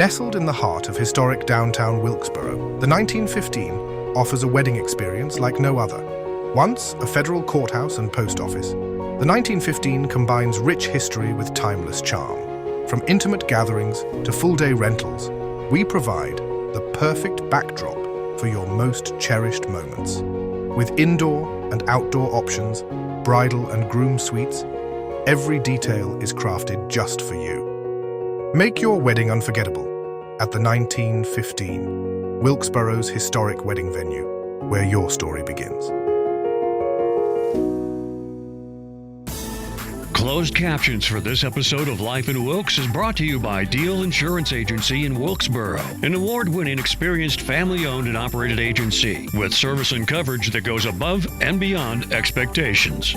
Nestled in the heart of historic downtown Wilkesboro, the 1915 offers a wedding experience like no other. Once a federal courthouse and post office, the 1915 combines rich history with timeless charm. From intimate gatherings to full-day rentals, we provide the perfect backdrop for your most cherished moments. With indoor and outdoor options, bridal and groom suites, every detail is crafted just for you. Make your wedding unforgettable at the 1915, Wilkesboro's historic wedding venue, where your story begins. Closed captions for this episode of Life in Wilkes is brought to you by Deal Insurance Agency in Wilkesboro, an award-winning, experienced, family-owned and operated agency with service and coverage that goes above and beyond expectations.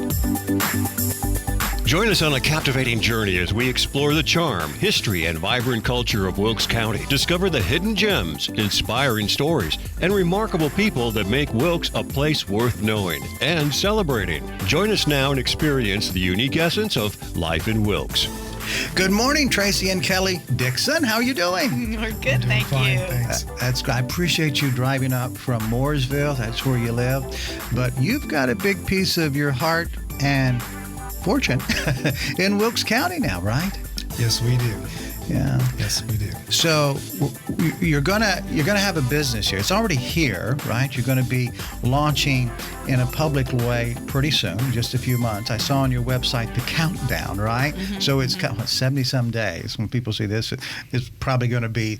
Join us on a captivating journey as we explore the charm, history, and vibrant culture of Wilkes County. Discover the hidden gems, inspiring stories, and remarkable people that make Wilkes a place worth knowing and celebrating. Join us now and experience the unique essence of life in Wilkes. Good morning, Tracy and Kelly Dixon. How are you doing? We're good, thank Fine, you. thanks. That's I appreciate you driving up from Mooresville. That's where you live. But you've got a big piece of your heart and fortune in Wilkes County now, right? Yes, we do. Yeah. Yes, we do. So you're gonna have a business here. It's already here, right? You're gonna be launching in a public way pretty soon, just a few months. I saw on your website the countdown, right? Mm-hmm. So it's 70-some days. When people see this, it's probably going to be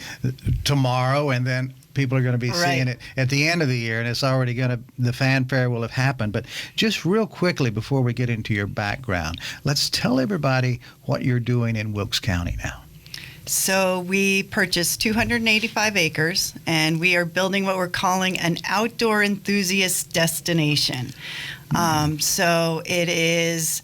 tomorrow, and then people are going to be seeing it at the end of the year, and it's already the fanfare will have happened. But just real quickly before we get into your background, let's tell everybody what you're doing in Wilkes County now. So we purchased 285 acres, and we are building what we're calling an outdoor enthusiast destination. So it is,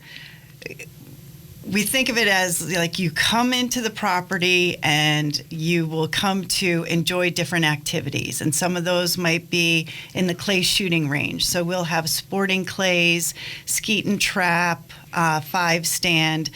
we think of it as like you come into the property and you will come to enjoy different activities. And some of those might be in the clay shooting range. So we'll have sporting clays, skeet and trap, 5-stand.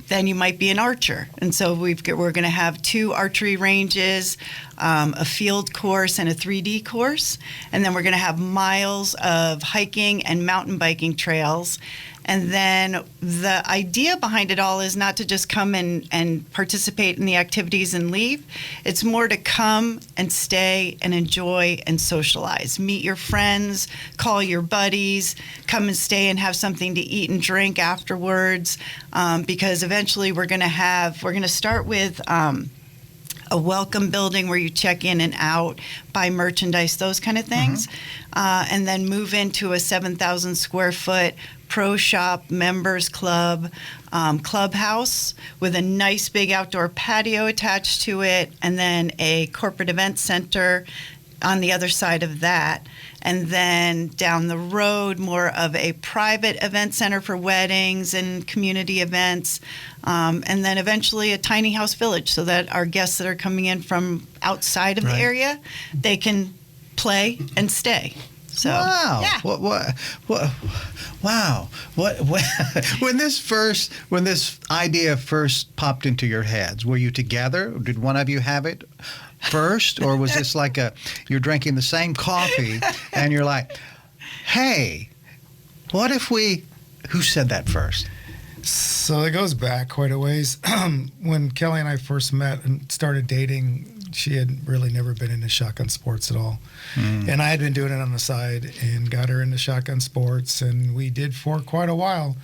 Then you might be an archer. And so we're going to have 2 archery ranges, a field course and a 3D course. And then we're going to have miles of hiking and mountain biking trails. And then the idea behind it all is not to just come and participate in the activities and leave. It's more to come and stay and enjoy and socialize. Meet your friends, call your buddies, come and stay and have something to eat and drink afterwards. Because eventually we're going to start with a welcome building where you check in and out, buy merchandise, those kind of things. Mm-hmm. And then move into a 7,000 square foot pro shop, members club, clubhouse with a nice big outdoor patio attached to it, and then a corporate event center on the other side of that. And then down the road, more of a private event center for weddings and community events. And then eventually a tiny house village so that our guests that are coming in from outside of the area, they can play and stay. So, wow! Yeah. Wow! When this idea first popped into your heads, were you together? Did one of you have it first, or was this like you're drinking the same coffee and you're like, "Hey, what if we?" Who said that first? So it goes back quite a ways. When Kelly and I first met and started dating, she had really never been into shotgun sports at all. And I had been doing it on the side and got her into shotgun sports, and we did for quite a while.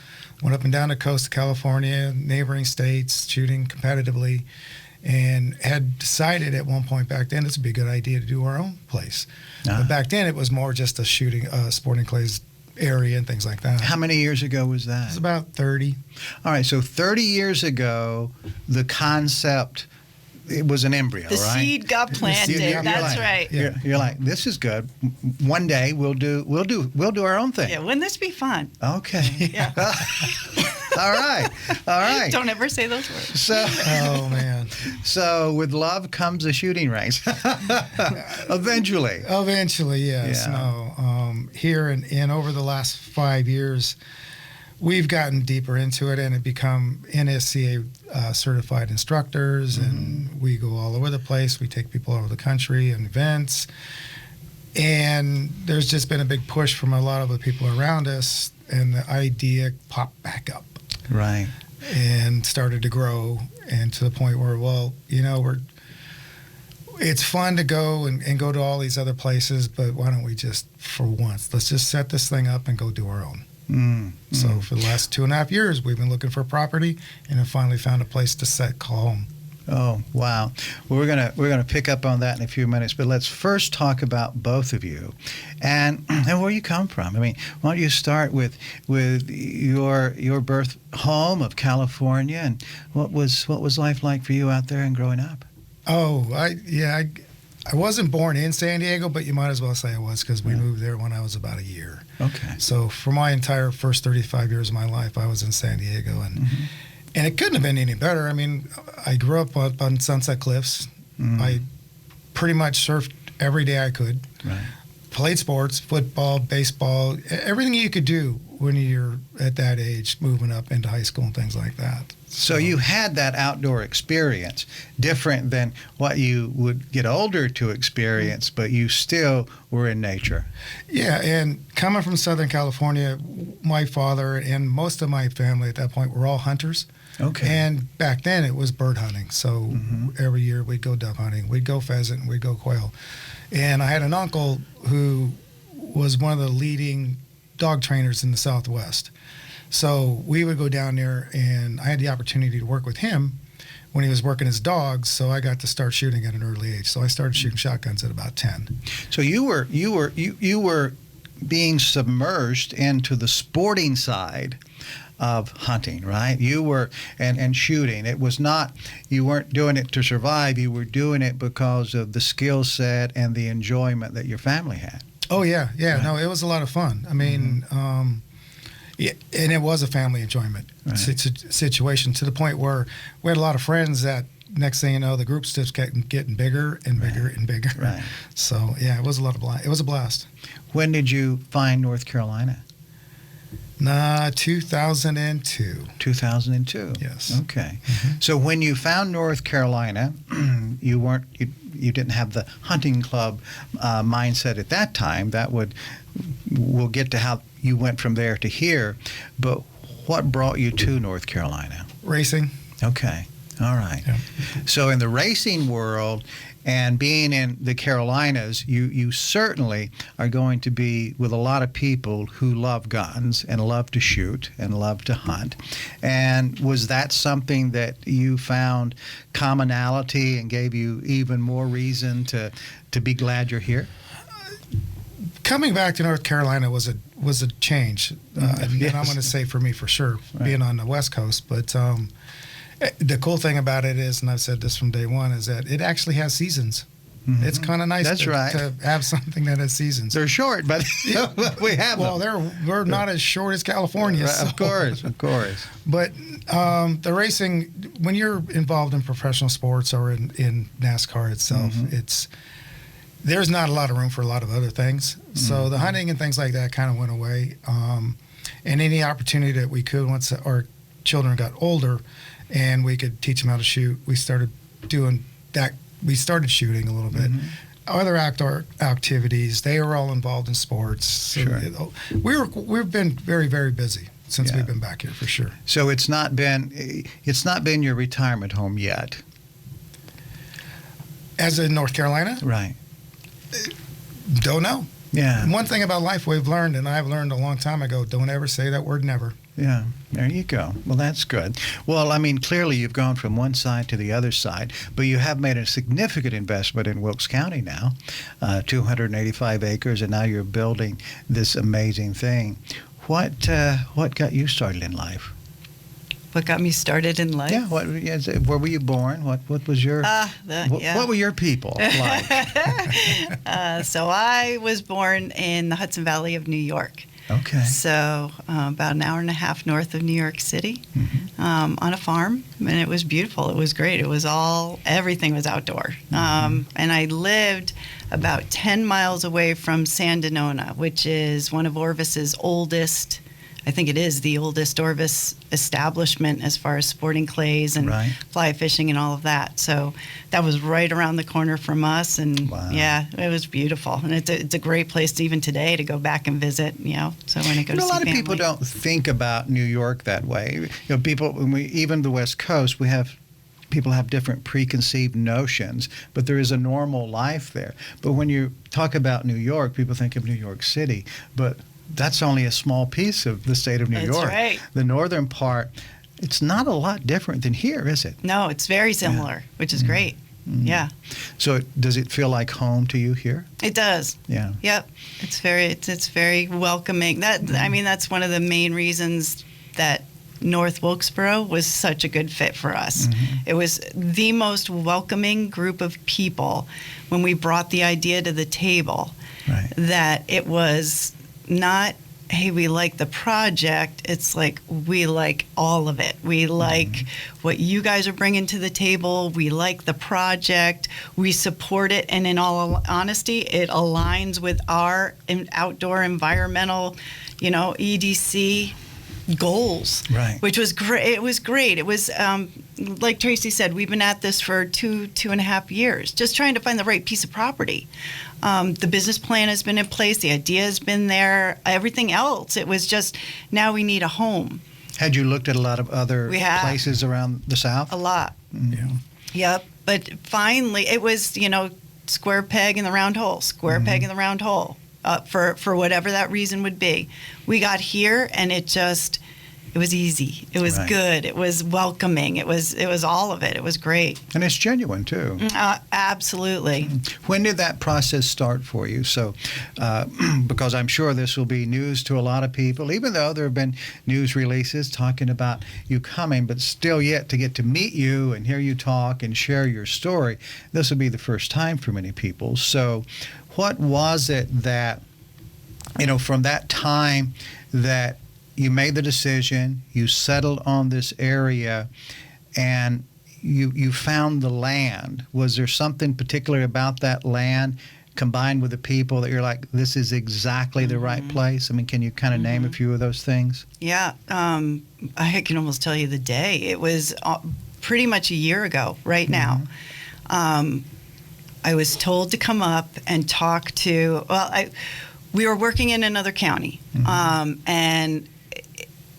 Went up and down the coast of California, neighboring states, shooting competitively, and had decided at one point back then this would be a good idea to do our own place. But back then it was more just a shooting, sporting clays area and things like that. How many years ago was that? It was about 30. All right, so 30 years ago, the concept, it was an embryo, the right? The seed got planted. That's right. You're like, this is good. One day we'll do our own thing. Yeah, wouldn't this be fun? Okay. Yeah. All right. Don't ever say those words. So, oh man. So with love comes a shooting range. Eventually, yes. Yeah. No. Here and over the last 5 years, we've gotten deeper into it and have become NSCA certified instructors, and we go all over the place. We take people all over the country and events. And there's just been a big push from a lot of the people around us, and the idea popped back up. Right. And started to grow, and to the point where, well, it's fun to go and go to all these other places, but why don't we just, for once, let's just set this thing up and go do our own. So for the last 2.5 years, we've been looking for property and have finally found a place to call home. Oh, wow. Well, we're gonna pick up on that in a few minutes, but let's first talk about both of you and where you come from. I mean, why don't you start with your birth home of California, and what was life like for you out there and growing up? Oh, I wasn't born in San Diego, but you might as well say I was, because we moved there when I was about a year. Okay. So for my entire first 35 years of my life, I was in San Diego, and it couldn't have been any better. I mean, I grew up on Sunset Cliffs. I pretty much surfed every day I could. Right. Played sports, football, baseball, everything you could do when you're at that age, moving up into high school and things like that. So you had that outdoor experience, different than what you would get older to experience, but you still were in nature. Yeah, and coming from Southern California, my father and most of my family at that point were all hunters. Okay. And back then it was bird hunting. So every year we'd go dove hunting, we'd go pheasant, and we'd go quail. And I had an uncle who was one of the leading dog trainers in the Southwest. So we would go down there, and I had the opportunity to work with him when he was working his dogs. So I got to start shooting at an early age. So I started shooting shotguns at about 10. So you were being submerged into the sporting side of hunting, right? You were and shooting. It was not, you weren't doing it to survive. You were doing it because of the skill set and the enjoyment that your family had. Oh yeah, Right. No, it was a lot of fun. I mean, yeah, and it was a family enjoyment situation, to the point where we had a lot of friends that next thing you know, the groups just kept getting bigger and bigger and bigger. Right. So yeah, it was a blast. When did you find North Carolina? 2002. 2002. Yes. Okay. So when you found North Carolina, you didn't have the hunting club mindset at that time. We'll get to how you went from there to here, but what brought you to North Carolina? Racing. Okay. All right. Yeah. So in the racing world and being in the Carolinas, you certainly are going to be with a lot of people who love guns and love to shoot and love to hunt. And was that something that you found commonality and gave you even more reason to be glad you're here? Coming back to North Carolina was a change, and I'm going to say for me for sure, being on the West Coast. But the cool thing about it is, and I've said this from day one, is that it actually has seasons. It's kind of nice to have something that has seasons. They're short, but we have them. Well, we're not as short as California. Right, So. Of course. But the racing, when you're involved in professional sports or in NASCAR itself, there's not a lot of room for a lot of other things. So the hunting and things like that kind of went away. And any opportunity that we could, once our children got older and we could teach them how to shoot, we started doing that. We started shooting a little bit. Other outdoor activities, they were all involved in sports. So we've been very, very busy since we've been back here, for sure. So it's not been your retirement home yet. As in North Carolina? Right. Don't know. Yeah. One thing about life we've learned, and I've learned a long time ago, don't ever say that word never. Yeah, there you go. Well, that's good. Well, I mean, clearly you've gone from one side to the other side, but you have made a significant investment in Wilkes County now, 285 acres, and now you're building this amazing thing. What got you started in life? What got me started in life? Yeah. Where were you born? What was your? What were your people like? So I was born in the Hudson Valley of New York. Okay. So about an hour and a half north of New York City, on a farm, and it was beautiful. It was great. It was everything was outdoor. And I lived about 10 miles away from San Donona, which is one of Orvis's oldest, I think it is the oldest Orvis establishment as far as sporting clays and Right. fly fishing and all of that. So that was right around the corner from us, and Wow. yeah, it was beautiful. And it's a great place even today to go back and visit. So when I go to a see lot of family. people don't think about New York that way. People, even the West Coast, people have different preconceived notions, but there is a normal life there. But when you talk about New York, people think of New York City, but that's only a small piece of the state of New That's York. right. The northern part, it's not a lot different than here, is it? No, it's very similar, which is great. Yeah, So does it feel like home to you here? it does. Yeah. Yep, it's very welcoming. That's one of the main reasons that North Wilkesboro was such a good fit for us. It was the most welcoming group of people when we brought the idea to the table. Right. That it was not, hey, we like the project. It's like, we like all of it. We like what you guys are bringing to the table. We like the project. We support it. And in all honesty, it aligns with our outdoor environmental, EDC goals. Right. Which was great. It was great. It was, like Tracy said, we've been at this for two and a half years, just trying to find the right piece of property. The business plan has been in place. The idea has been there. Everything else, it was just, now we need a home. Had you looked at a lot of other We have. places around the South? A lot. Yeah. Yep. But finally, it was, square peg in the round hole, square peg in the round hole, for whatever that reason would be. We got here, and it was easy. It was Right. good. It was welcoming. It was all of it. It was great. And it's genuine, too. Absolutely. When did that process start for you? So, because I'm sure this will be news to a lot of people, even though there have been news releases talking about you coming, but still yet to get to meet you and hear you talk and share your story, this will be the first time for many people. So what was it that, from that time that you made the decision, you settled on this area, and you found the land? Was there something particular about that land combined with the people that you're like, this is exactly the right place? I mean, can you kind of name a few of those things? Yeah. I can almost tell you the day. It was pretty much a year ago right now. I was told to come up and talk to, we were working in another county, and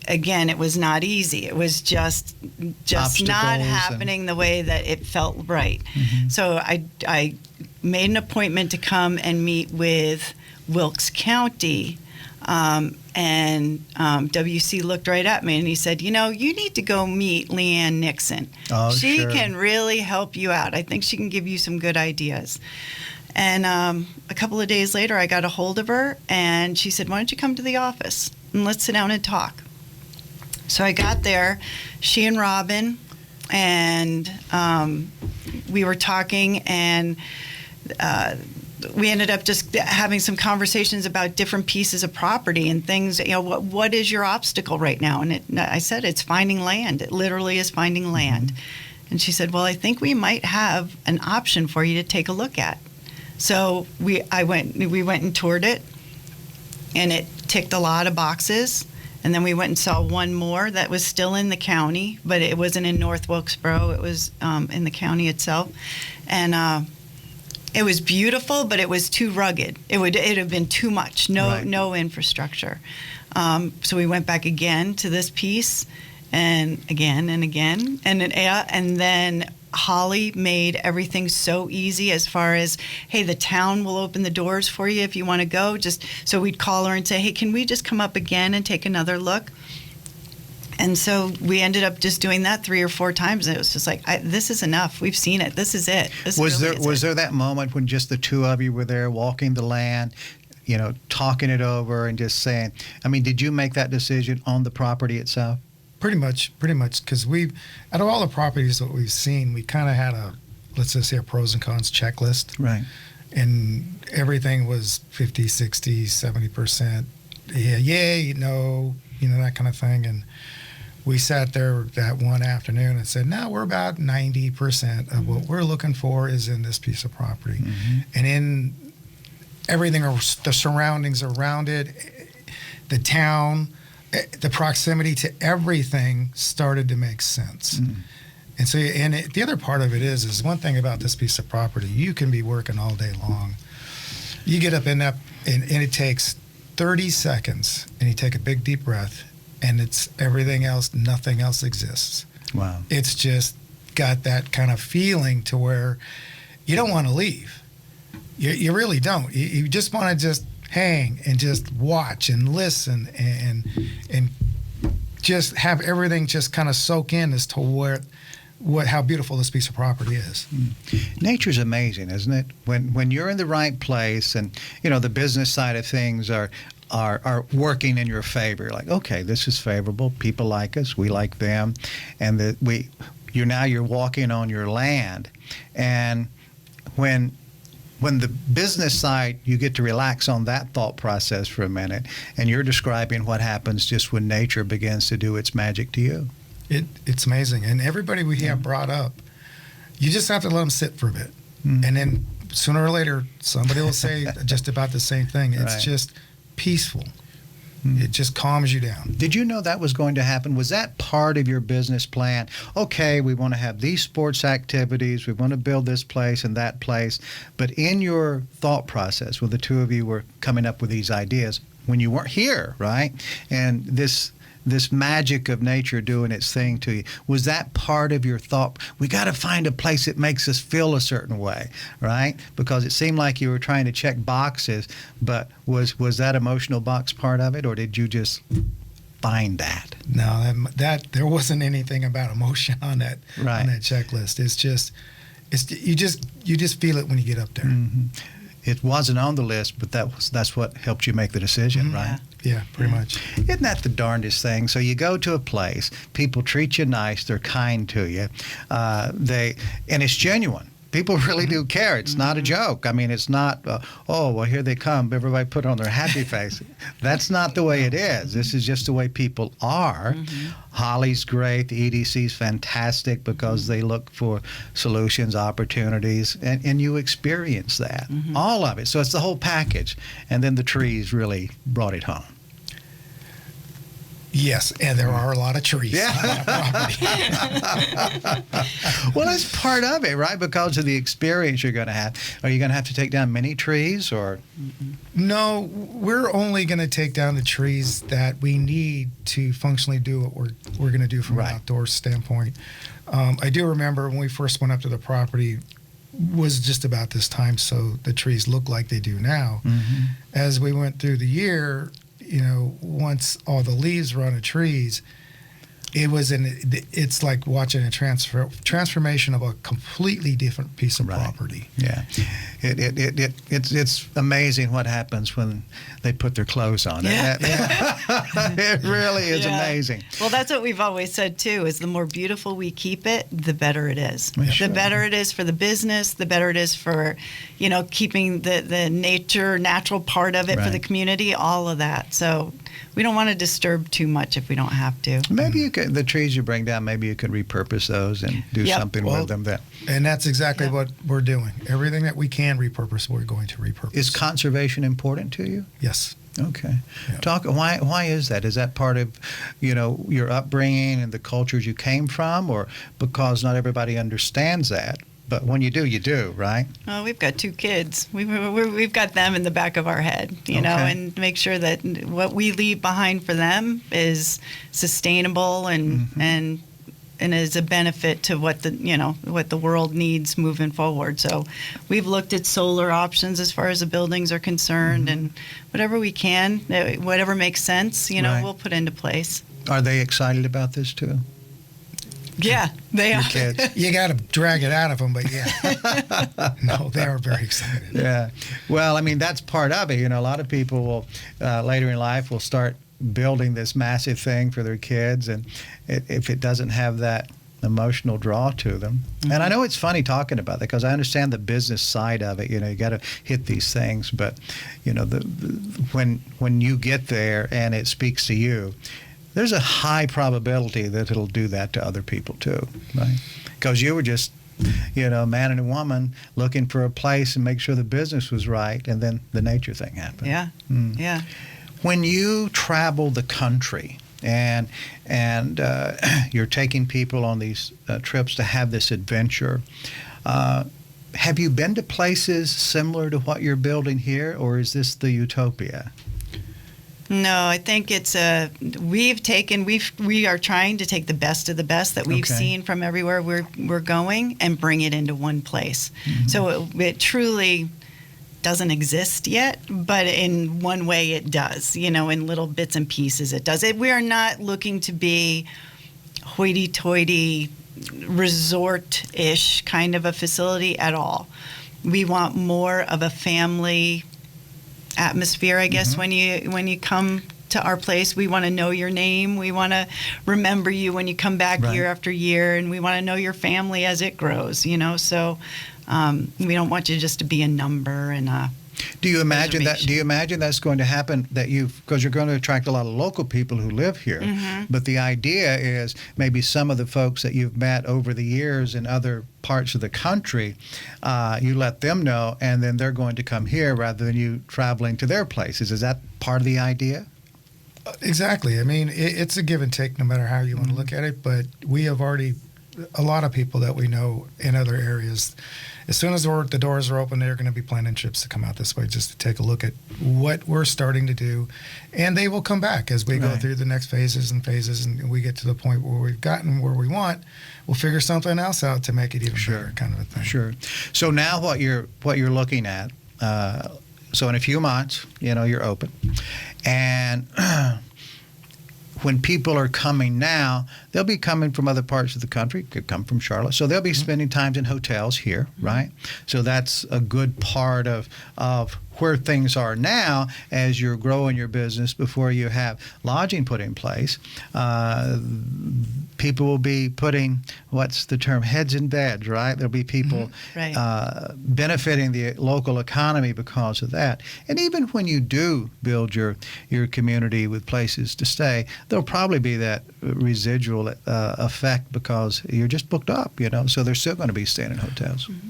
again, it was not easy. It was just not happening the way that it felt right. So I made an appointment to come and meet with Wilkes County, and WC looked right at me and he said, you need to go meet Leanne Nixon. Oh, she sure. can really help you out. I think she can give you some good ideas. And a couple of days later, I got a hold of her, and she said, why don't you come to the office and let's sit down and talk. So I got there, she and Robin, and we were talking, and we ended up just having some conversations about different pieces of property and things. What is your obstacle right now? And I said, it's finding land. It literally is finding land. And she said, well, I think we might have an option for you to take a look at. So we went and toured it, and it ticked a lot of boxes. And then we went and saw one more that was still in the county, but it wasn't in North Wilkesboro. It was in the county itself. And it was beautiful, but it was too rugged. It'd have been too much, no infrastructure. So we went back again to this piece, and again and again. And then Holly made everything so easy as far as, hey, the town will open the doors for you if you want to go. So we'd call her and say, hey, can we just come up again and take another look? And so we ended up just doing that 3 or 4 times, and it was just like, this is enough. We've seen it. This is it. Was there that moment when just the two of you were there walking the land, talking it over and just saying, I mean, did you make that decision on the property itself? Pretty much, because out of all the properties that we've seen, we kind of had let's just say a pros and cons checklist. Right. And everything was 50, 60, 70%. Yeah, yay, no, that kind of thing. And we sat there that one afternoon and said, no, we're about 90% of what we're looking for is in this piece of property. And in everything, the surroundings around it, the town, the proximity to everything started to make sense. And so, the other part of it is one thing about this piece of property, you can be working all day long. You get up in that, and it takes 30 seconds, and you take a big deep breath, and it's everything else, nothing else exists. Wow. It's just got that kind of feeling to where you don't want to leave. You really don't. You just want to just hang and just watch and listen and just have everything just kind of soak in as to how beautiful this piece of property is. Nature's amazing, isn't it? When you're in the right place, and the business side of things are working in your favor. Like, okay, this is favorable. People like us. We like them, and you're walking on your land, and when the business side, you get to relax on that thought process for a minute, and you're describing what happens just when nature begins to do its magic to you. It's amazing. And everybody we have brought up, you just have to let them sit for a bit. And then sooner or later, somebody will say just about the same thing. It's just peaceful. It just calms you down. Did you know that was going to happen? Was that part of your business plan? Okay, we want to have these sports activities. We want to build this place and that place. But in your thought process, when the two of you were coming up with these ideas, when you weren't here, right? And this magic of nature doing its thing to you, was that part of your thought? We got to find a place that makes us feel a certain way, right? Because it seemed like you were trying to check boxes, but was that emotional box part of it, or did you just find that? No, that there wasn't anything about emotion on that on that checklist. You just feel it when you get up there. It wasn't on the list, but that's what helped you make the decision, right? Yeah, pretty much. Isn't that the darndest thing? So you go to a place, people treat you nice, they're kind to you, and it's genuine. People really do care. It's not a joke. I mean, it's not, oh, well, here they come. Everybody put on their happy face. That's not the way it is. This is just the way people are. Holly's great. The EDC's fantastic because they look for solutions, opportunities, and you experience that. All of it. So it's the whole package. And then the trees really brought it home. Yes, and there are a lot of trees on that property. Well, that's part of it, right? Because of the experience you're going to have. Are you going to have to take down many trees, or? No, we're only going to take down the trees that we need to functionally do what we're going to do from an outdoor standpoint. I do remember when we first went up to the property, was just about this time, so the trees look like they do now. As we went through the year, once all the leaves were on the trees, it's like watching a transformation of a completely different piece of property. Yeah, it's amazing what happens when they put their clothes on. It really is amazing. Well, that's what we've always said too, is the more beautiful we keep it, the better it is. Sure. The better it is for the business, the better it is for keeping the natural part of it for the community, all of that. So we don't want to disturb too much if we don't have to. Maybe the trees you bring down, maybe you could repurpose those and do something with them. And that's exactly what we're doing. Everything that we can repurpose, we're going to repurpose. Is conservation important to you? Yes. Okay. Yeah. Why is that? Is that part of your upbringing and the cultures you came from, or because not everybody understands that? But when you do, right? Well, we've got 2 kids. We've got them in the back of our head, and make sure that what we leave behind for them is sustainable and is a benefit to what the world needs moving forward. So we've looked at solar options as far as the buildings are concerned, and whatever we can, whatever makes sense, we'll put into place. Are they excited about this too? Yeah, they are. Kids. You got to drag it out of them, but no, they are very excited. Yeah, well, I mean, that's part of it. A lot of people will later in life will start building this massive thing for their kids, and if it doesn't have that emotional draw to them. And I know it's funny talking about that because I understand the business side of it. You got to hit these things, but when you get there and it speaks to you, there's a high probability that it'll do that to other people too, right? Because you were just, a man and a woman looking for a place and make sure the business was right, and then the nature thing happened. Yeah, yeah. When you travel the country, and you're taking people on these trips to have this adventure. Have you been to places similar to what you're building here, or is this the utopia? No, I think it's we are trying to take the best of the best that we've seen from everywhere we're going and bring it into one place. Mm-hmm. So it truly doesn't exist yet, but in one way it does. In little bits and pieces it does. We are not looking to be hoity-toity resort-ish kind of a facility at all. We want more of a family atmosphere, I guess. Mm-hmm. When you come to our place, we want to know your name. We want to remember you when you come back year after year, and we want to know your family as it grows. So we don't want you just to be a number and a Do you imagine that? Do you imagine that's going to happen? Because you're going to attract a lot of local people who live here. Mm-hmm. But the idea is maybe some of the folks that you've met over the years in other parts of the country, you let them know, and then they're going to come here rather than you traveling to their places. Is that part of the idea? Exactly. I mean, it's a give and take, no matter how you want to look at it. But we have already a lot of people that we know in other areas. As soon as the doors are open, they're going to be planning trips to come out this way just to take a look at what we're starting to do. And they will come back as we go through the next phases, and we get to the point where we've gotten where we want. We'll figure something else out to make it even better, kind of a thing. Sure. So now what you're looking at, so in a few months, you're open. And when people are coming now, they'll be coming from other parts of the country, could come from Charlotte. So they'll be spending times in hotels here, right? So that's a good part of where things are now as you're growing your business before you have lodging put in place. People will be putting, what's the term, heads in beds, right? There'll be people benefiting the local economy because of that. And even when you do build your community with places to stay, there'll probably be that residual effect because you're just booked up, so they're still going to be staying in hotels. Mm-hmm.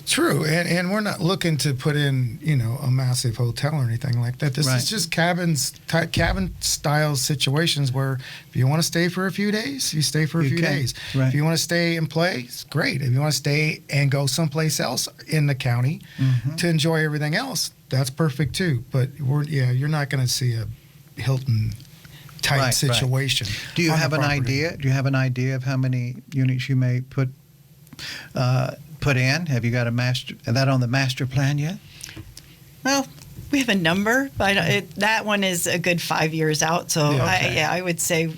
True, and we're not looking to put in, a massive hotel or anything like that. This is just cabin-style situations where if you want to stay for a few days, you stay for a few days. Right. If you want to stay and play, it's great. If you want to stay and go someplace else in the county to enjoy everything else, that's perfect too. But you're not going to see a Hilton-type situation. Do you have an idea? Do you have an idea of how many units you may put in? Have you got that on the master plan yet? Well, we have a number, but that one is a good 5 years out. So I would say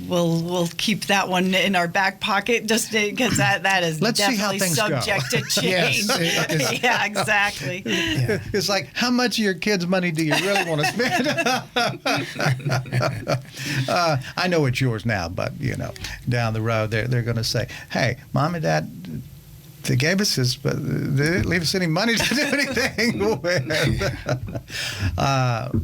we'll keep that one in our back pocket just because that is definitely subject to change. Yes, yeah, exactly. Yeah. It's like, how much of your kids' money do you really want to spend? I know it's yours now, but down the road they're going to say, "Hey, Mom and Dad, they gave us this, but they didn't leave us any money to do anything with."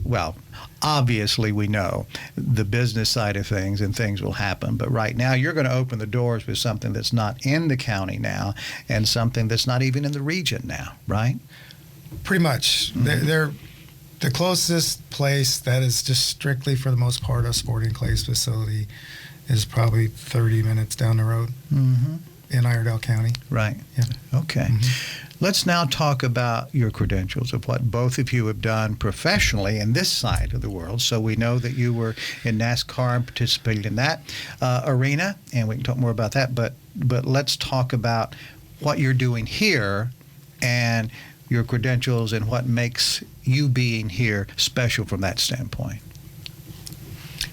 Well, obviously we know the business side of things and things will happen, but right now you're going to open the doors with something that's not in the county now and something that's not even in the region now, right? Pretty much. Mm-hmm. They're the closest place that is just strictly, for the most part, a sporting clays facility is probably 30 minutes down the road. Mm-hmm. In Iredell County. Right. Yeah. Okay. Mm-hmm. Let's now talk about your credentials of what both of you have done professionally in this side of the world. So we know that you were in NASCAR and participated in that arena, and we can talk more about that. But let's talk about what you're doing here and your credentials and what makes you being here special from that standpoint.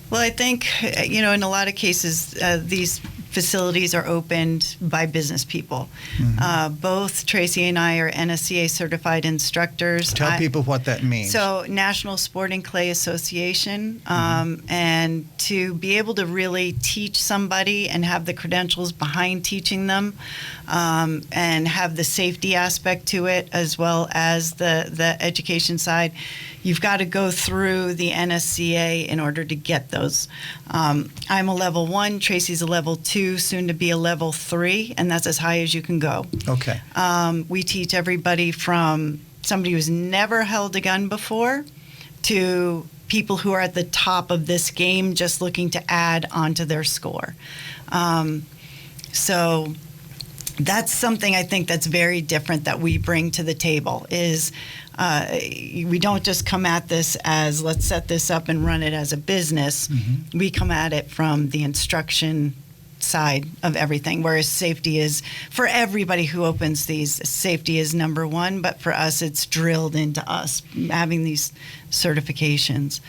Well, I think, in a lot of cases, these facilities are opened by business people. Mm-hmm. Both Tracy and I are NSCA certified instructors. Tell people what that means. So, National Sporting Clay Association, and to be able to really teach somebody and have the credentials behind teaching them, and have the safety aspect to it as well as the education side, you've got to go through the NSCA in order to get those. I'm a level 1, Tracy's a level 2, soon to be a level 3, and that's as high as you can go. Okay. We teach everybody from somebody who's never held a gun before to people who are at the top of this game just looking to add onto their score. So that's something I think that's very different that we bring to the table is we don't just come at this as let's set this up and run it as a business. We come at it from the instruction side of everything, whereas safety is, for everybody who opens these, safety is number one, but for us it's drilled into us having these certifications.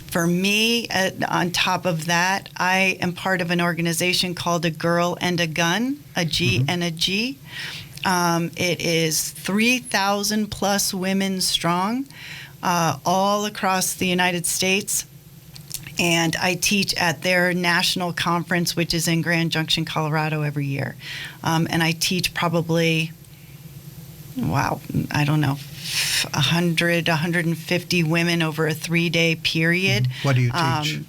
For me, on top of that, I am part of an organization called A Girl and a Gun, a G and a G. It is 3,000 plus women strong, all across the United States. And I teach at their national conference, which is in Grand Junction, Colorado, every year. And I teach probably, I don't know, 150 women over a 3-day period. What do you teach?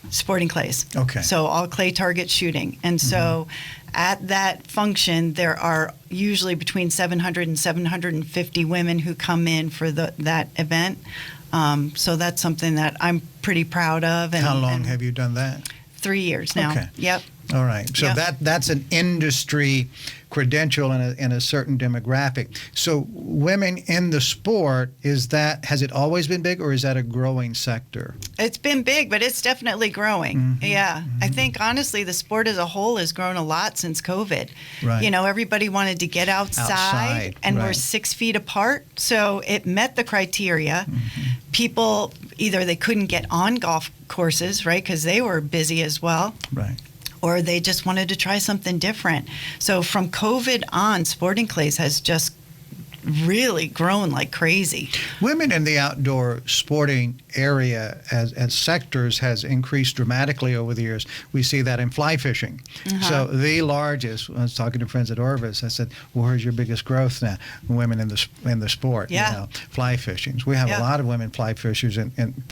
Sporting clays. Okay. So all clay target shooting. And so at that function, there are usually between 700 and 750 women who come in for that event. So that's something that I'm pretty proud of. And, how long have you done that? 3 years now. Okay. Yep. All right. So that's an industry credential in a certain demographic. So women in the sport, has it always been big, or is that a growing sector? It's been big, but it's definitely growing. I think honestly the sport as a whole has grown a lot since COVID. Right. You know, everybody wanted to get outside and we're 6 feet apart, so it met the criteria. People, either they couldn't get on golf courses, right, because they were busy as well. Right. Or they just wanted to try something different. So from COVID on, sporting clays has just really grown like crazy. Women in the outdoor sporting area as sectors has increased dramatically over the years. We see that in fly fishing. So the largest, I was talking to friends at Orvis, I said, well, where's your biggest growth now? Women in the sport, Yeah. you know, fly fishing. We have a lot of women fly fishers and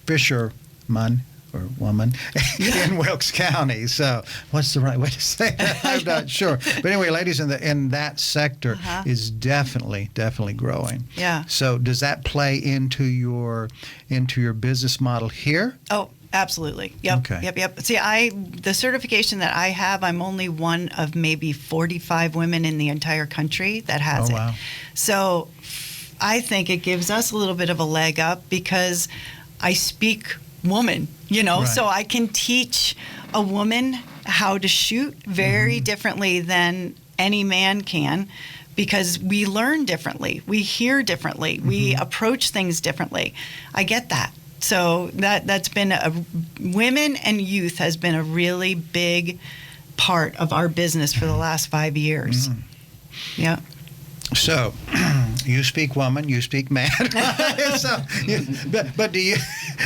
fishermen or woman in Wilkes County. So what's the right way to say that? I'm not sure. But anyway, ladies, in that sector is definitely growing. Yeah. So does that play into your business model here? Oh, absolutely. Yep. Okay. Yep. See, the certification that I have, I'm only one of maybe 45 women in the entire country that has it. Wow. So I think it gives us a little bit of a leg up because I speak woman, you know, so I can teach a woman how to shoot very differently than any man can, because we learn differently, we hear differently, we approach things differently. I get that. So that's been women and youth has been a really big part of our business for the last 5 years. Yeah. So, you speak woman, you speak man. So, but do you?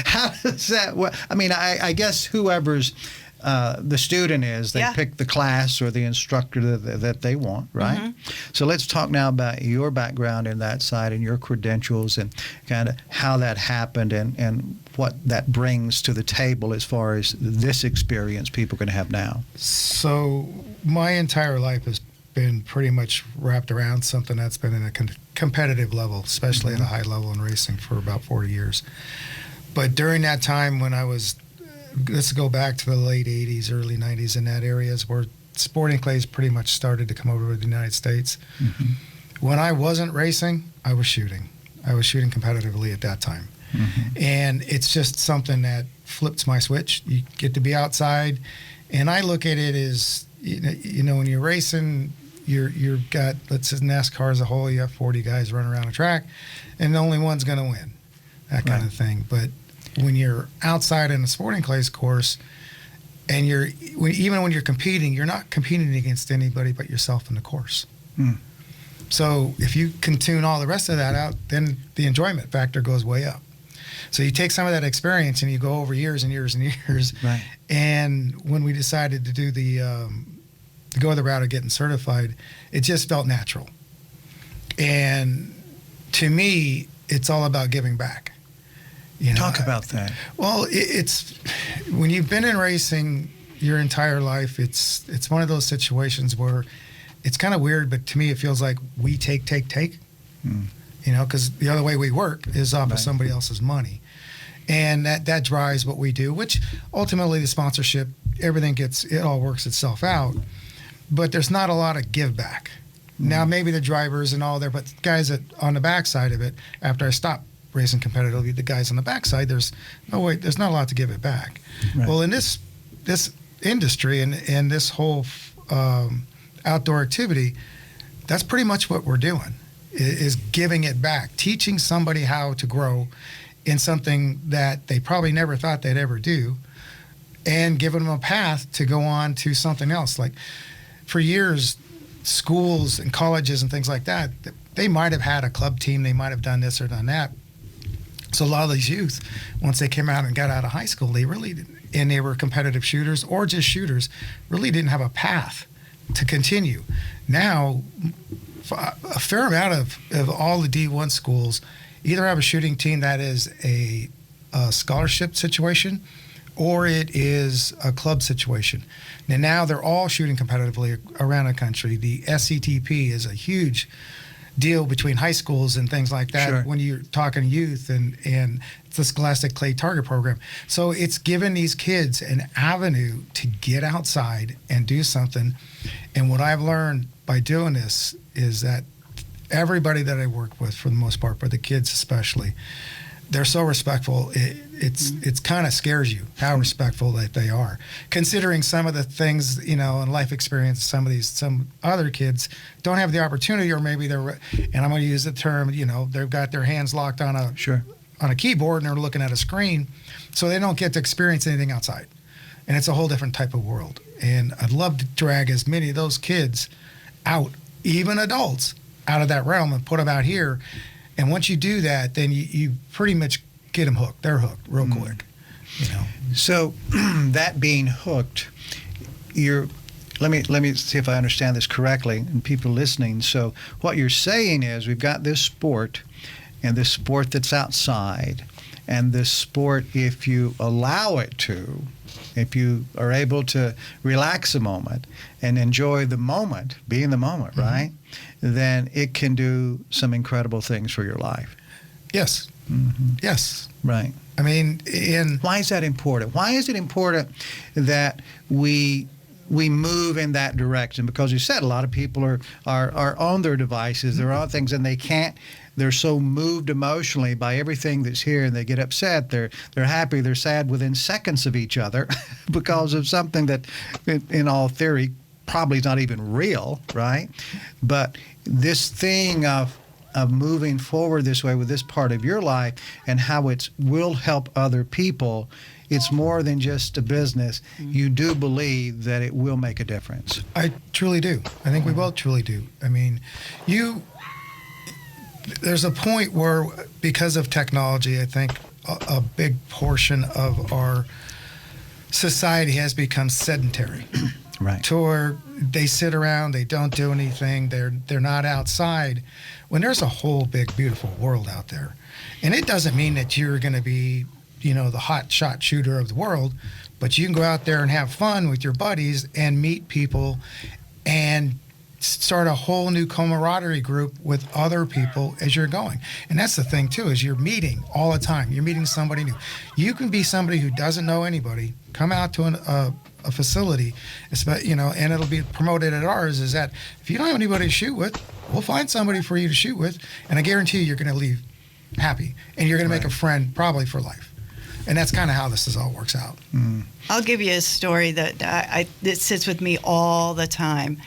How does that work? I mean, I guess whoever's the student is, they pick the class or the instructor that they want, right? So let's talk now about your background in that side and your credentials and kind of how that happened and what that brings to the table as far as this experience people can have now. So my entire life has been pretty much wrapped around something that's been in a competitive level, especially at a high level in racing for about 40 years. But during that time when I was, let's go back to the late 80s, early 90s, in that area is where sporting clays pretty much started to come over to the United States. When I wasn't racing, I was shooting. I was shooting competitively at that time. And it's just something that flips my switch. You get to be outside, and I look at it as, you know, when you're racing, you've got, let's say NASCAR as a whole, you have 40 guys running around a track, and the only one's going to win, that kind of thing. But when you're outside in a sporting clays course, and even when you're competing, you're not competing against anybody but yourself in the course. So if you can tune all the rest of that out, then the enjoyment factor goes way up. So you take some of that experience and you go over years and years and years. Right. And when we decided to do to go the route of getting certified, it just felt natural. And to me, it's all about giving back. You know, Talk about that. Well, it's when you've been in racing your entire life, it's one of those situations where it's kind of weird, but to me it feels like we take. You know, because the other way we work is off of somebody else's money. And that drives what we do, which ultimately the sponsorship, it all works itself out. But there's not a lot of give back. Now, maybe the drivers and all there, but guys that on the backside of it, after I stopped racing competitively, the guys on the backside, there's not a lot to give it back. Right. Well, in this industry and this whole outdoor activity, that's pretty much what we're doing, is giving it back, teaching somebody how to grow in something that they probably never thought they'd ever do, and giving them a path to go on to something else. Like, for years, schools and colleges and things like that, they might have had a club team, they might have done this or done that. So a lot of these youth, once they came out and got out of high school, they were competitive shooters or just shooters, really didn't have a path to continue. Now, a fair amount of all the D1 schools either have a shooting team that is a scholarship situation, or it is a club situation. And now they're all shooting competitively around the country. The SCTP is a huge deal between high schools and things like that. Sure. When you're talking youth, and it's the Scholastic Clay Target Program. So it's given these kids an avenue to get outside and do something. And what I've learned by doing this is that everybody that I work with, for the most part, but the kids especially, they're so respectful. It's kind of scares you how respectful that they are, considering some of the things, in life experience, some other kids don't have the opportunity, or maybe and I'm going to use the term, they've got their hands locked on a keyboard and they're looking at a screen, so they don't get to experience anything outside. And it's a whole different type of world. And I'd love to drag as many of those kids out, even adults, out of that realm and put them out here. And once you do that, then you pretty much get them hooked. They're hooked real quick. So that being hooked, let me see if I understand this correctly, and people listening. So what you're saying is, we've got this sport, and this sport that's outside, and this sport, if you allow it to, if you are able to relax a moment and enjoy the moment, be in the moment, right? Then it can do some incredible things for your life. Yes. Yes. Right. I mean, why is that important? Why is it important that we move in that direction? Because you said a lot of people are on their devices, they're on things, and they're so moved emotionally by everything that's here, and they get upset, they're happy, they're sad within seconds of each other because of something that, in all theory, probably is not even real, right? But this thing of moving forward this way with this part of your life, and how it will help other people, it's more than just a business. You do believe that it will make a difference. I truly do. I think we both truly do. I mean, there's a point where, because of technology, I think a big portion of our society has become sedentary. Right. To where they sit around, they don't do anything, they're not outside, when there's a whole big, beautiful world out there. And it doesn't mean that you're going to be, the hot shot shooter of the world, but you can go out there and have fun with your buddies and meet people and start a whole new camaraderie group with other people as you're going. And that's the thing too, is you're meeting all the time. You're meeting somebody new. You can be somebody who doesn't know anybody, come out to a facility, and it'll be promoted at ours, is that if you don't have anybody to shoot with, we'll find somebody for you to shoot with, and I guarantee you're going to leave happy, and you're going to make a friend probably for life. And that's kind of how this all works out. I'll give you a story that sits with me all the time.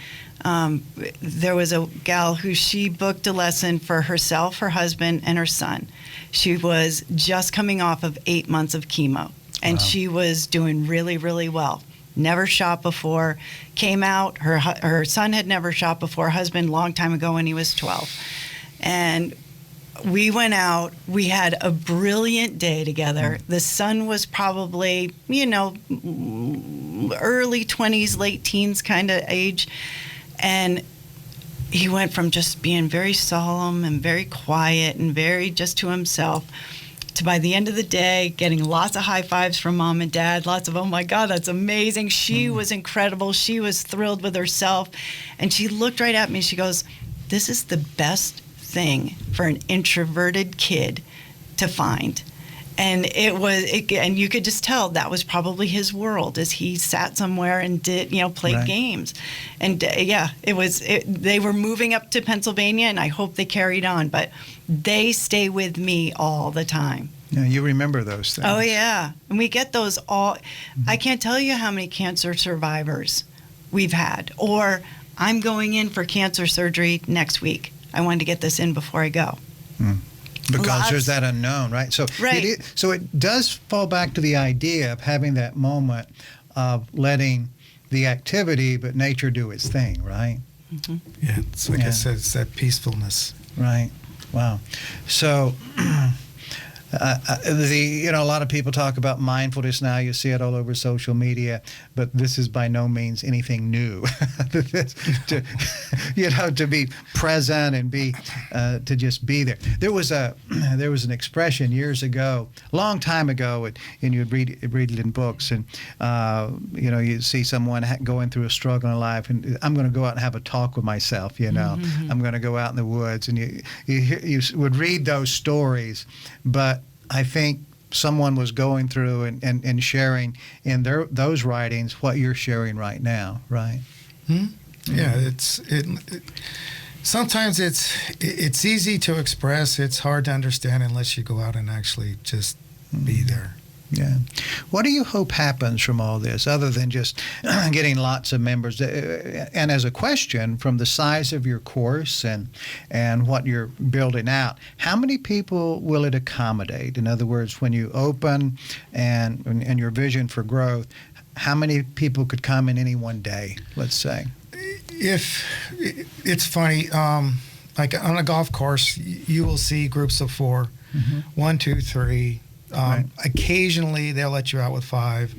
There was a gal who she booked a lesson for herself, her husband, and her son. She was just coming off of 8 months of chemo, and she was doing really, really well. Never shot before, came out, her son had never shot before, husband long time ago when he was 12. And we went out, we had a brilliant day together. The son was probably, early 20s, late teens kind of age. And he went from just being very solemn and very quiet and very just to himself, to by the end of the day getting lots of high fives from mom and dad, lots of, oh my God, that's amazing. She was incredible. She was thrilled with herself. And she looked right at me. She goes, this is the best thing for an introverted kid to find. And and you could just tell that was probably his world, as he sat somewhere and played Right. games. And they were moving up to Pennsylvania, and I hope they carried on, but they stay with me all the time. Yeah, you remember those things. Oh yeah, and we get those all. I can't tell you how many cancer survivors we've had, or I'm going in for cancer surgery next week. I wanted to get this in before I go. Because there's that unknown, right? So Right. So it does fall back to the idea of having that moment of letting the activity but nature do its thing, right? Yeah, it's like Yeah. I said, it's that peacefulness. Right. Wow. So, a lot of people talk about mindfulness now. You see it all over social media, but this is by no means anything new. to be present and to just be there. There was an expression years ago, a long time ago, and you'd read it in books, and you see someone going through a struggle in life, and I'm going to go out and have a talk with myself. I'm going to go out in the woods, and you would read those stories, but I think someone was going through and sharing in those writings what you're sharing right now, right? Yeah, sometimes it's easy to express. It's hard to understand unless you go out and actually just be there. Yeah. What do you hope happens from all this, other than just getting lots of members? And as a question, from the size of your course and what you're building out, how many people will it accommodate? In other words, when you open and your vision for growth, how many people could come in any one day, let's say? If it's funny, like on a golf course, you will see groups of 4, 1, 2, 3. Right. Occasionally, they'll let you out with 5.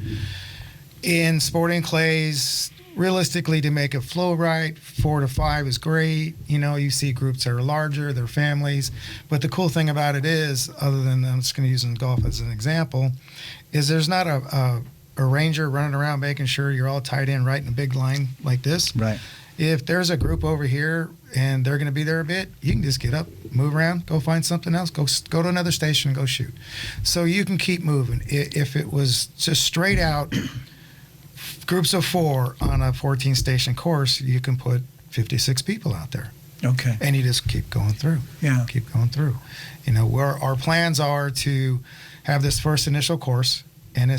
In sporting clays, realistically, to make it flow right, 4 to 5 is great. You see groups that are larger, they're families. But the cool thing about it is, other than I'm just going to use in golf as an example, is there's not a ranger running around making sure you're all tied in right in a big line like this. Right. If there's a group over here and they're going to be there a bit, you can just get up, move around, go find something else, go to another station and go shoot. So you can keep moving. If it was just straight out groups of 4 on a 14-station course, you can put 56 people out there. Okay. And you just keep going through. Yeah. Keep going through. Where our plans are to have this first initial course and a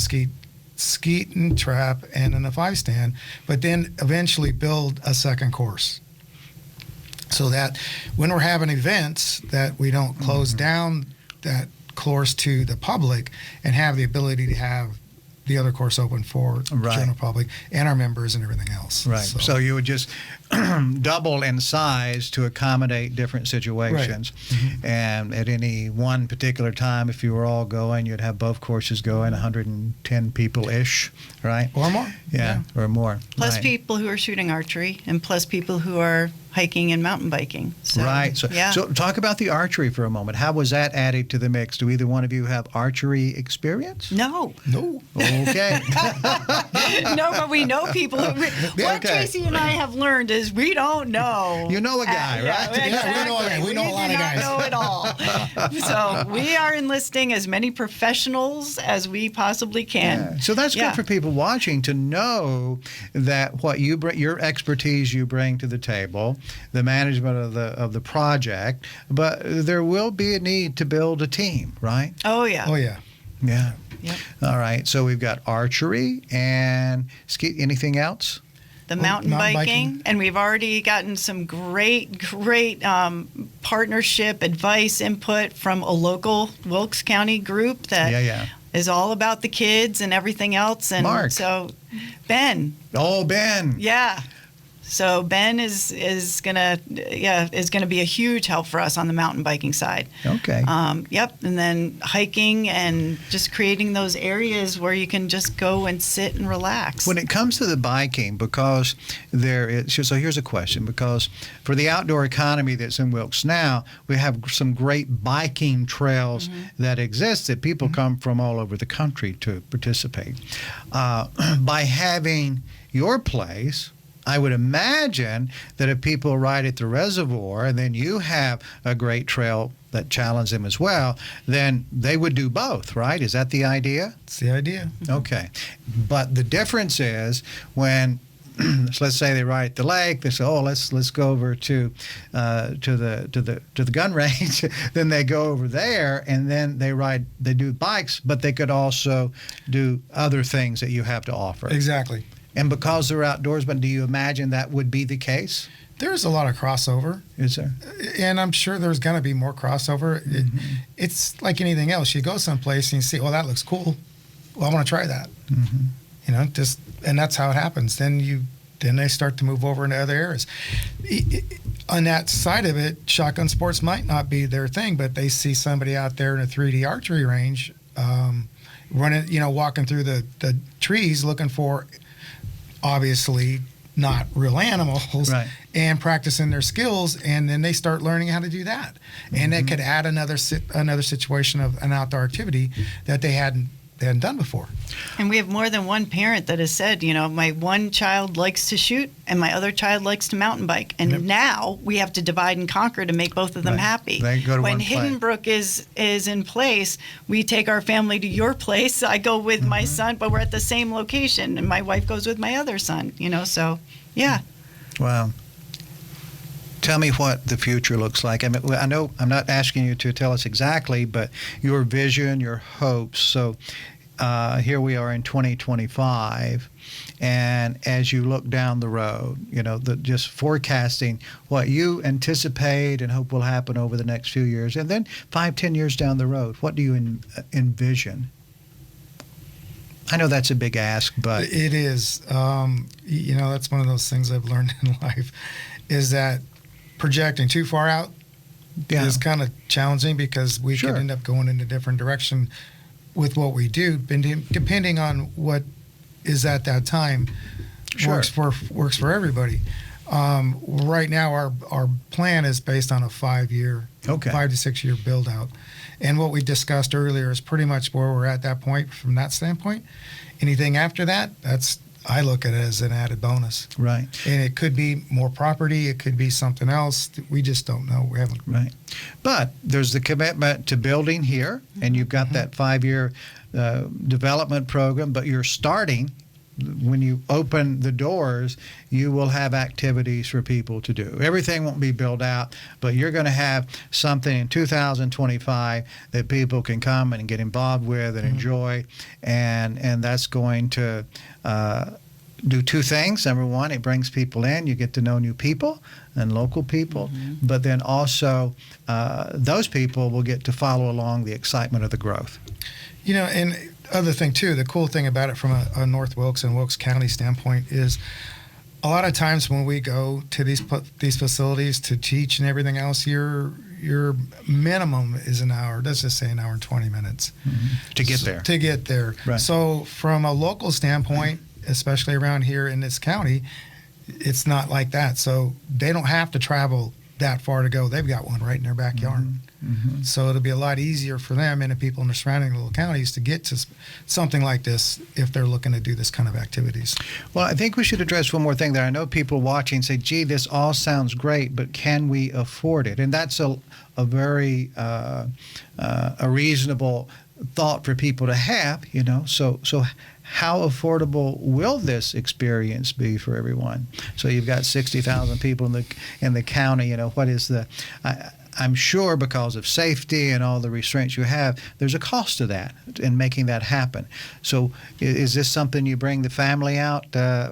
skeet and trap and in a 5-stand, but then eventually build a second course, so that when we're having events, that we don't close down that course to the public and have the ability to have the other course open for Right. general public and our members and everything else. Right. So you would just double in size to accommodate different situations. Right. And at any one particular time, if you were all going, you'd have both courses going, 110 people-ish, right? Or more. Yeah, or more. Plus right. people who are shooting archery, and plus people who are hiking and mountain biking. So, Right. So, yeah. so talk about the archery for a moment. How was that added to the mix? Do either one of you have archery experience? No. Okay. No, but we know people who. What Okay. Tracy and I have learned is we don't know. You know a guy, right? Yeah, exactly. we know a lot of guys. We do not know it all. So we are enlisting as many professionals as we possibly can. Yeah. So that's Yeah. good for people watching to know that what you bring, your expertise you bring to the table, the management of the project, but there will be a need to build a team, right? Oh yeah. Oh yeah. Yeah. Yep. All right. So we've got archery and ski. Anything else? The mountain mountain biking, biking. and we've already gotten some great partnership advice input from a local Wilkes County group that is Yeah. all about the kids and everything else. And Mark. so Ben, Oh, Ben. yeah. So Ben is gonna be a huge help for us on the mountain biking side. Okay. Yep, and then hiking and just creating those areas where you can just go and sit and relax. When it comes to the biking, because so here's a question, because for the outdoor economy that's in Wilkes now, we have some great biking trails that exist that people come from all over the country to participate. By having your place I would imagine that if people ride at the reservoir and then you have a great trail that challenge them as well, then they would do both, right? Is that the idea? It's the idea. Okay. But the difference is when so let's say they ride at the lake. They say, "Oh, let's go over to the gun range." Then they go over there, and then they do bikes, but they could also do other things that you have to offer. Exactly. And because they're outdoors, but do you imagine that would be the case? There's a lot of crossover. Is there? And I'm sure there's going to be more crossover. It's like anything else. You go someplace and you see, "Well, that looks cool. Well, I want to try that." And that's how it happens. Then they start to move over into other areas. On that side of it, shotgun sports might not be their thing, but they see somebody out there in a 3D archery range, walking through the trees looking for, obviously not real animals, right, and practicing their skills, and then they start learning how to do that. And it could add another situation of an outdoor activity that they hadn't done before. And we have more than one parent that has said, my one child likes to shoot and my other child likes to mountain bike. And now we have to divide and conquer to make both of them happy. They go to when one Hidden Brook is in place, we take our family to your place. I go with my son, but we're at the same location. And my wife goes with my other son, so, yeah. Wow. Tell me what the future looks like. I mean, I know I'm not asking you to tell us exactly, but your vision, your hopes. So here we are in 2025, and as you look down the road, just forecasting what you anticipate and hope will happen over the next few years, and then 5-10 years down the road, what do you envision? I know that's a big ask, but it is. That's one of those things I've learned in life, is that projecting too far out is kind of challenging, because we could end up going in a different direction with what we do, depending on what is at that time works for everybody. Right now, our plan is based on a 5 to 6 year build out, and what we discussed earlier is pretty much where we're at that point. From that standpoint, anything after that, I look at it as an added bonus. Right. And it could be more property. It could be something else. We just don't know. We haven't. Right. But there's the commitment to building here, and you've got that 5-year development program, but you're starting. When you open the doors, you will have activities for people to do. Everything won't be built out, but you're going to have something in 2025 that people can come and get involved with and enjoy, and that's going to do two things. Number one, it brings people in. You get to know new people and local people, but then also those people will get to follow along the excitement of the growth. And other thing too, the cool thing about it from a North Wilkes and Wilkes County standpoint is a lot of times when we go to these facilities to teach and everything else, your minimum is an hour. Let's just say an hour and 20 minutes to get there. To get there. Right. So from a local standpoint, especially around here in this county, it's not like that. So they don't have to travel that far to go. They've got one right in their backyard. So it'll be a lot easier for them and the people in the surrounding little counties to get to something like this if they're looking to do this kind of activities. Well, I think we should address one more thing there. I know people watching say, gee, this all sounds great, but can we afford it? And that's a very a reasonable thought for people to have, So how affordable will this experience be for everyone? So you've got 60,000 people in the county. What is the? I'm sure because of safety and all the restraints you have, there's a cost to that in making that happen. So is this something you bring the family out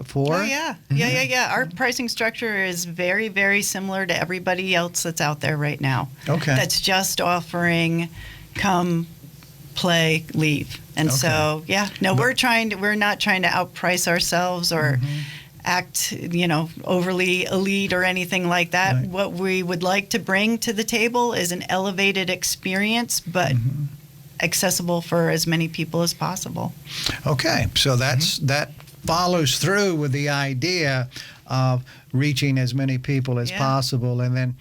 for? Oh, yeah. Yeah. Our pricing structure is very, very similar to everybody else that's out there right now. Okay. That's just offering come, play, leave. And so, we're not trying to outprice ourselves or act, overly elite or anything like that. Right. What we would like to bring to the table is an elevated experience, but accessible for as many people as possible. Okay, so that follows through with the idea of reaching as many people as possible, and then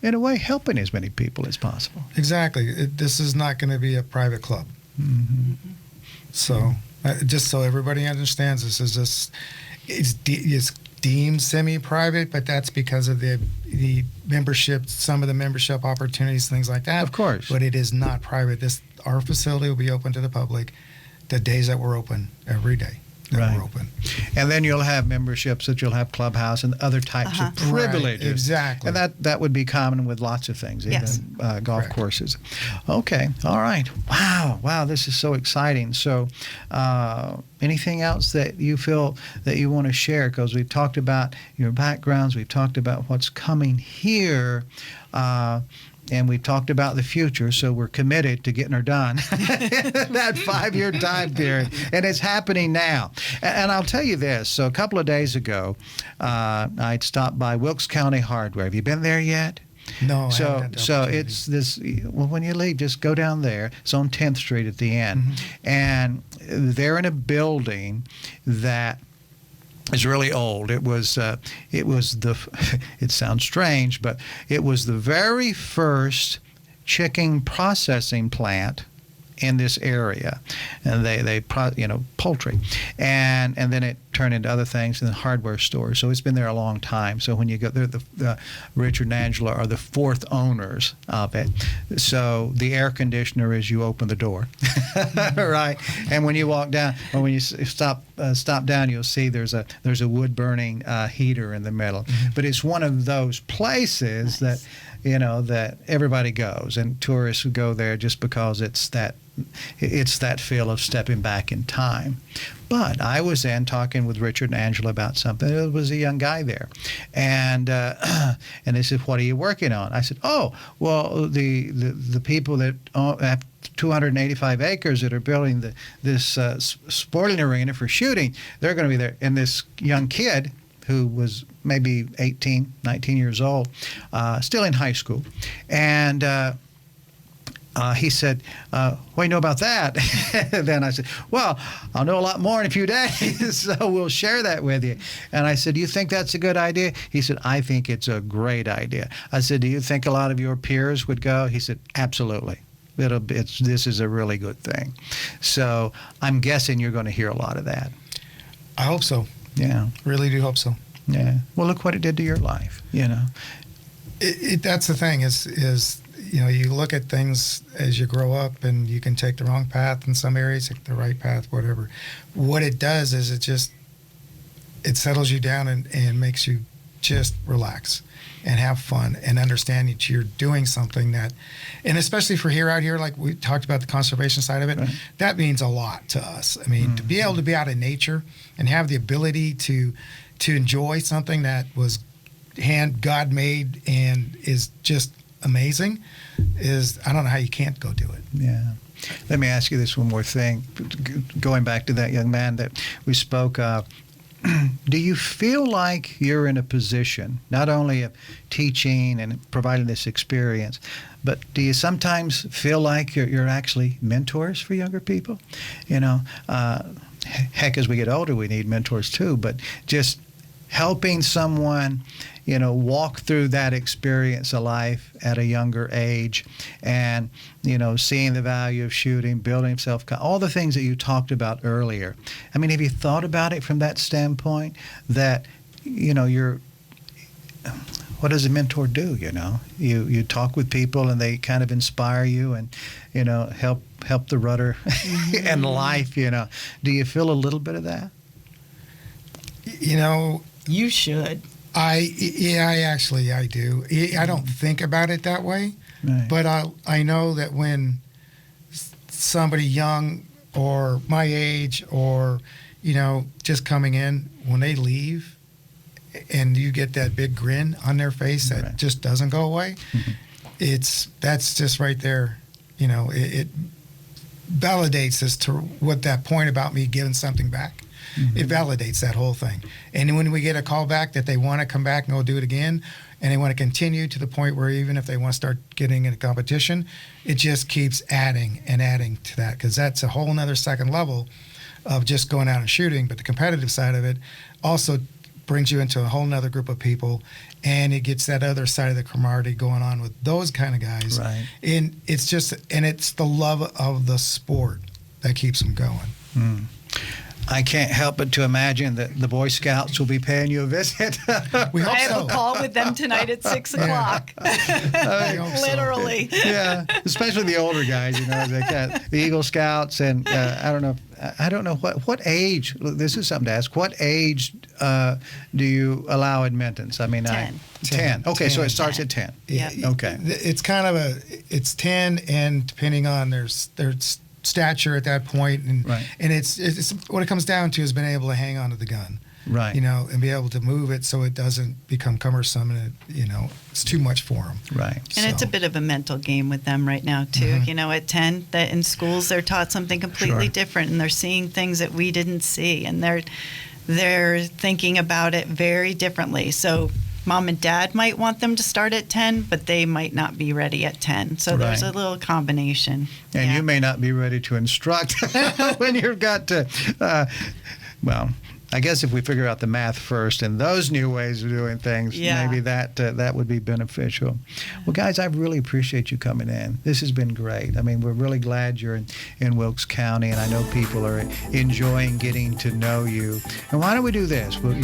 in a way helping as many people as possible. Exactly. This is not going to be a private club. So just so everybody understands, this is just it's deemed semi-private, but that's because of the membership, some of the membership opportunities, things like that. Of course. But it is not private. Our facility will be open to the public the days that we're open, every day that we're open. And then you'll have memberships that you'll have clubhouse and other types of privileges. Right, exactly. And that would be common with lots of things, even golf courses. Okay, all right. Wow, this is so exciting. So anything else that you feel that you want to share? Because we've talked about your backgrounds, we've talked about what's coming here, and we talked about the future, so we're committed to getting her done. That 5-year time period, and it's happening now. And I'll tell you this. So a couple of days ago, I'd stopped by Wilkes County Hardware. Have you been there yet? No. So it's this. Well, when you leave, just go down there. It's on 10th Street at the end, and they're in a building that is really old. It was it sounds strange, but it was the very first chicken processing plant in this area, and they poultry, and then it turned into other things in the hardware stores. So it's been there a long time. So when you go there, the Richard and Angela are the fourth owners of it. So the air conditioner is you open the door, right? And when you walk down, or when you stop down, you'll see there's a wood burning heater in the middle. But it's one of those places that that everybody goes, and tourists who go there just because it's that feel of stepping back in time. But I was in talking with Richard and Angela about something. There was a young guy there, and they said, "What are you working on?" I said, "Oh, well, the people that have 285 acres that are building this sporting arena for shooting, they're going to be there." And this young kid, who was maybe 18, 19 years old, still in high school. And he said, what do you know about that? Then I said, well, I'll know a lot more in a few days, so we'll share that with you. And I said, do you think that's a good idea? He said, I think it's a great idea. I said, do you think a lot of your peers would go? He said, absolutely. This is a really good thing. So I'm guessing you're going to hear a lot of that. I hope so. Yeah. Really do hope so. Yeah. Well, look what it did to your life, That's the thing is you look at things as you grow up, and you can take the wrong path in some areas, take the right path, whatever. What it does is it settles you down and makes you just relax and have fun and understand that you're doing something that, and especially for out here, like we talked about the conservation side of it, right. That means a lot to us. I mean, to be able to be out in nature and have the ability to enjoy something that was God made and is just amazing I don't know how you can't go do it. Yeah. Let me ask you this one more thing. Going back to that young man that we spoke of, do you feel like you're in a position not only of teaching and providing this experience, but do you sometimes feel like you're actually mentors for younger people? Heck, as we get older, we need mentors too, but just helping someone, walk through that experience of life at a younger age, and, seeing the value of shooting, building self, all the things that you talked about earlier. I mean, have you thought about it from that standpoint that, what does a mentor do? You talk with people and they kind of inspire you and, help the rudder in life, Do you feel a little bit of that? You should. I do. I don't think about it that way, right. But I know that when somebody young or my age or, just coming in, when they leave and you get that big grin on their face that right. just doesn't go away, that's just right there. It validates as to what that point about me giving something back. Mm-hmm. It validates that whole thing. And when we get a call back that they want to come back and go do it again, and they want to continue to the point where even if they want to start getting in a competition, it just keeps adding and adding to that, because that's a whole nother second level of just going out and shooting. But the competitive side of it also brings you into a whole nother group of people, and it gets that other side of the camaraderie going on with those kind of guys. Right. And it's the love of the sport that keeps them going. I can't help but to imagine that the Boy Scouts will be paying you a visit. We hope I have so. a call with them tonight at 6 o'clock. We hope so. Literally. Yeah, especially the older guys, they got the Eagle Scouts, and I don't know what age. This is something to ask. What age do you allow admittance? I mean, 10. 10. Okay, so it 10. starts at 10. Yeah. Okay. It's kind of it's 10, and depending on their stature at that point, and Right. and it's what it comes down to is being able to hang on to the gun. Right. And be able to move it so it doesn't become cumbersome and it's too much for them. Right. And it's a So- bit of a mental game with them right now too. At 10, that in schools they're taught something completely Sure. different, and they're seeing things that we didn't see, and they're thinking about it very differently. So mom and dad might want them to start at 10, but they might not be ready at 10. So there's Right. a little combination. And Yeah. you may not be ready to instruct when you've got to, well, I guess if we figure out the math first and those new ways of doing things, Yeah. maybe that would be beneficial. Well, guys, I really appreciate you coming in. This has been great. I mean, we're really glad you're in Wilkes County, and I know people are enjoying getting to know you. And why don't we do this? Well,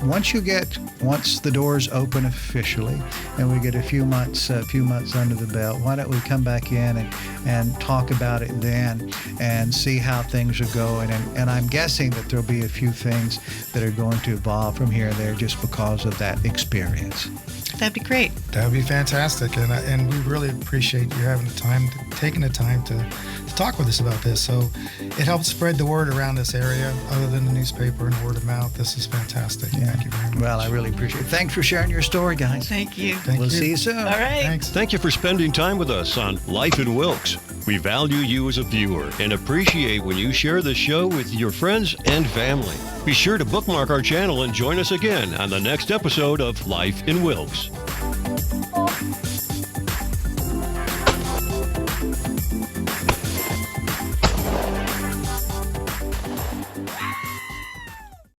once the doors open officially, and we get a few months under the belt, why don't we come back in and talk about it then and see how things are going? And I'm guessing that there'll be a few things that are going to evolve from here and there just because of that experience. That'd be great. That would be fantastic, and we really appreciate you taking the time to talk with us about this. So it helps spread the word around this area, other than the newspaper and word of mouth. This is fantastic. Yeah. Thank you very much. Well, I really appreciate it. Thanks for sharing your story, guys. Thank you. Thank We'll you. see you soon. All right. Thanks. Thank you for spending time with us on Life in Wilkes. We value you as a viewer and appreciate when you share this show with your friends and family. Be sure to bookmark our channel and join us again on the next episode of Life in Wilkes.